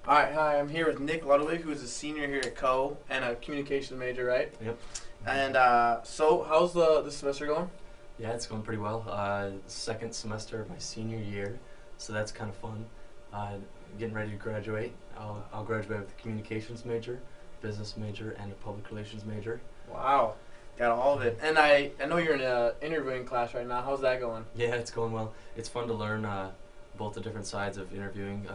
Alright, hi, I'm here with Nick Ludwig, who is a senior here at Coe and a communications major, right? Yep. And so, how's the semester going? Yeah, it's going pretty well. Second semester of my senior year, so that's kind of fun. Getting ready to graduate. I'll graduate with a communications major, business major, and a public relations major. Wow, got all of it. And I know you're in an interviewing class right now. How's that going? Yeah, it's going well. It's fun to learn both the different sides of interviewing,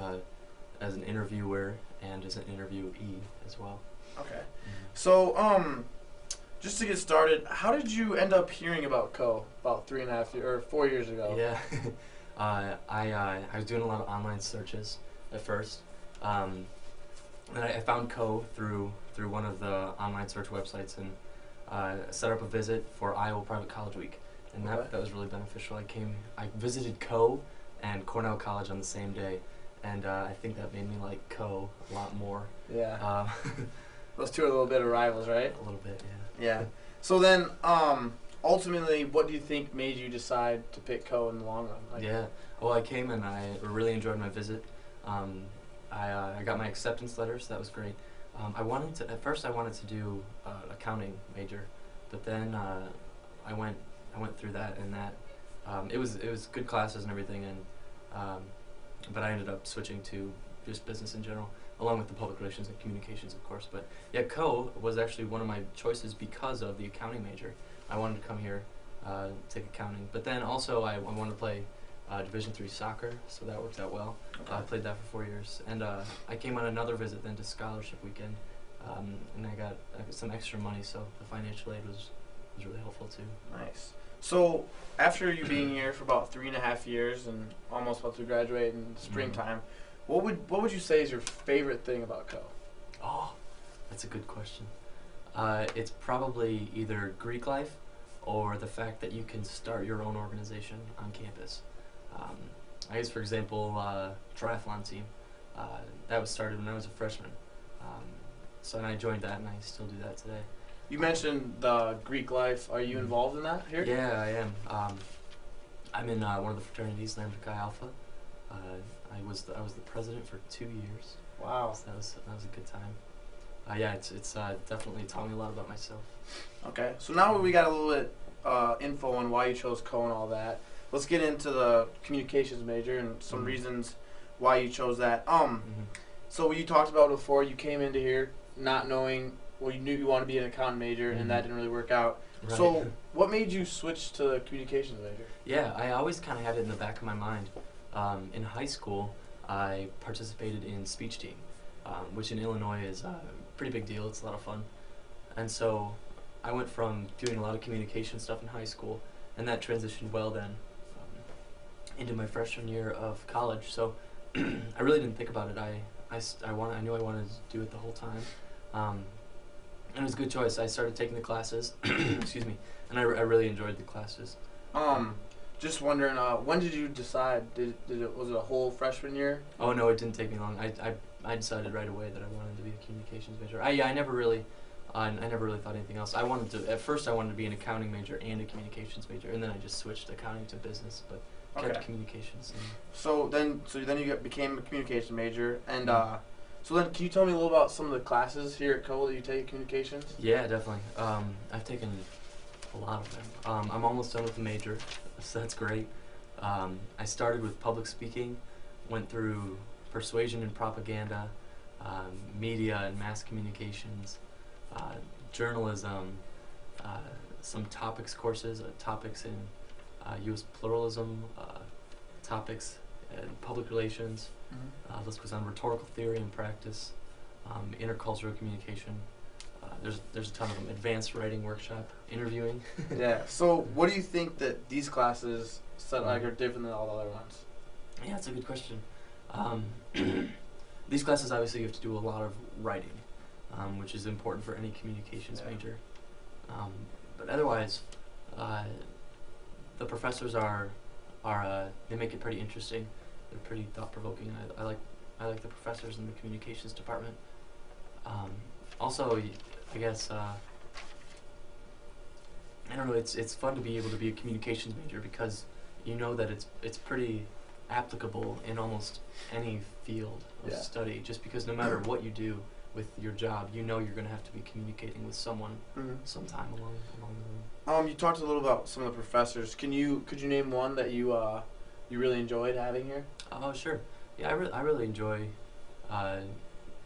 as an interviewer and as an interviewee as well. Okay. So, just to get started, how did you end up hearing about Coe about 4 years ago? Yeah, I was doing a lot of online searches at first, and I found Coe through one of the online search websites, and set up a visit for Iowa Private College Week, and that was really beneficial. I visited Coe and Cornell College on the same day, and I think that made me like Coe a lot more. Yeah. Those two are a little bit of rivals, right? A little bit, yeah. Yeah. So then, ultimately, what do you think made you decide to pick Coe in the long run? Yeah. Well, I came and I really enjoyed my visit. I got my acceptance letter, so that was great. At first I wanted to do accounting major, but then I went through that, and it was good classes and everything, and but I ended up switching to just business in general, along with the public relations and communications, of course. But yeah, Coe was actually one of my choices because of the accounting major. I wanted to come here, take accounting, but then also I wanted to play Division III soccer, so that worked out well. Okay. I played that for 4 years, and I came on another visit then to scholarship weekend, and I got some extra money, so the financial aid was really helpful too. Nice. So after you being here for about 3.5 years and almost about to graduate in springtime, what would you say is your favorite thing about Coe? Oh, that's a good question. It's probably either Greek life or the fact that you can start your own organization on campus. I guess, for example, triathlon team. That was started when I was a freshman. And I joined that, and I still do that today. You mentioned the Greek life. Are you involved in that here? Yeah, I am. I'm in one of the fraternities, Lambda Chi Alpha. I was the president for 2 years. Wow. So that was a good time. Yeah, it's definitely taught me a lot about myself. Okay, so now we got a little bit info on why you chose Coe and all that. Let's get into the communications major and some reasons why you chose that. So you talked about before, you came into here not knowing, well, you knew you wanted to be an accounting major, and that didn't really work out. Right. So what made you switch to the communications major? Yeah, I always kind of had it in the back of my mind. In high school, I participated in speech team, which in Illinois is a pretty big deal. It's a lot of fun. And so I went from doing a lot of communication stuff in high school, and that transitioned well then into my freshman year of college. So I really didn't think about it. I knew I wanted to do it the whole time. And it was a good choice. I started taking the classes, excuse me, and I really enjoyed the classes. Just wondering, when did you decide? Was it a whole freshman year? Oh no, it didn't take me long. I decided right away that I wanted to be a communications major. I never really thought anything else. At first I wanted to be an accounting major and a communications major, and then I just switched accounting to business, but kept communications. So then you became a communications major, and so then can you tell me a little about some of the classes here at Coe that you take in communications? Yeah, definitely. I've taken a lot of them. I'm almost done with the major, so that's great. I started with public speaking, went through persuasion and propaganda, media and mass communications, journalism, some topics courses, topics in U.S. pluralism, topics in public relations. This goes on rhetorical theory and practice, intercultural communication. There's a ton of them. Advanced writing workshop, interviewing. Yeah. So what do you think that these classes are different than all the other ones? Yeah, that's a good question. These classes, obviously, you have to do a lot of writing, which is important for any communications major. But otherwise, the professors they make it pretty interesting. They're pretty thought-provoking. I like the professors in the communications department. Also, I guess I don't know. It's fun to be able to be a communications major because you know that it's pretty applicable in almost any field of study, just because no matter what you do with your job, you know you're going to have to be communicating with someone sometime along the way. You talked a little about some of the professors. Could you name one that you really enjoyed having here? Oh, sure. Yeah, I really enjoy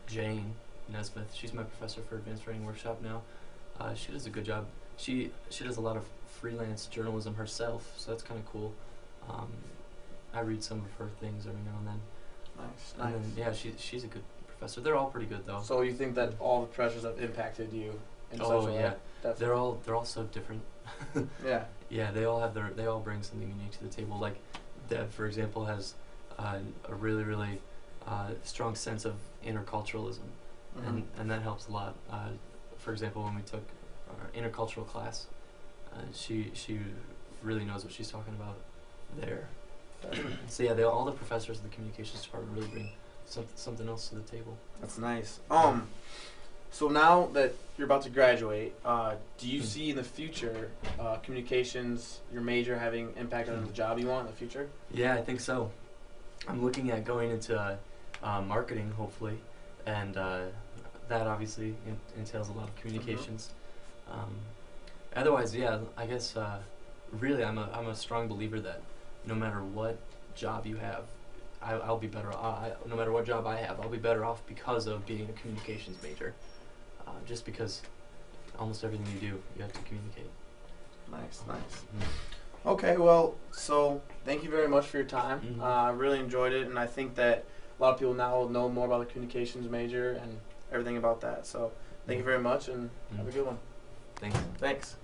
Jane Nesmith. She's my professor for advanced writing workshop now. She does a good job. She does a lot of freelance journalism herself, so that's kind of cool. I read some of her things every now and then. Nice. And then, yeah, she's a good professor. They're all pretty good though. So you think that all the professors have impacted you in such a way? Yeah. Definitely. They're all so different. Yeah. Yeah, they all bring something unique to the table. Like Deb, for example, has a really strong sense of interculturalism, and that helps a lot. For example, when we took our intercultural class, she really knows what she's talking about there. So yeah, all the professors of the communications department really bring something else to the table. That's nice. So now that you're about to graduate, do you see in the future communications, your major, having impact on the job you want in the future? Yeah, I think so. I'm looking at going into marketing, hopefully, and that obviously entails a lot of communications. Otherwise, yeah, I guess really I'm a strong believer that no matter what job you have, I'll be better. No matter what job I have, I'll be better off because of being a communications major. Just because almost everything you do, you have to communicate. Nice. Okay, well, so thank you very much for your time. I really enjoyed it, and I think that a lot of people now know more about the communications major and everything about that. So thank you very much, and have a good one. Thanks. Thanks.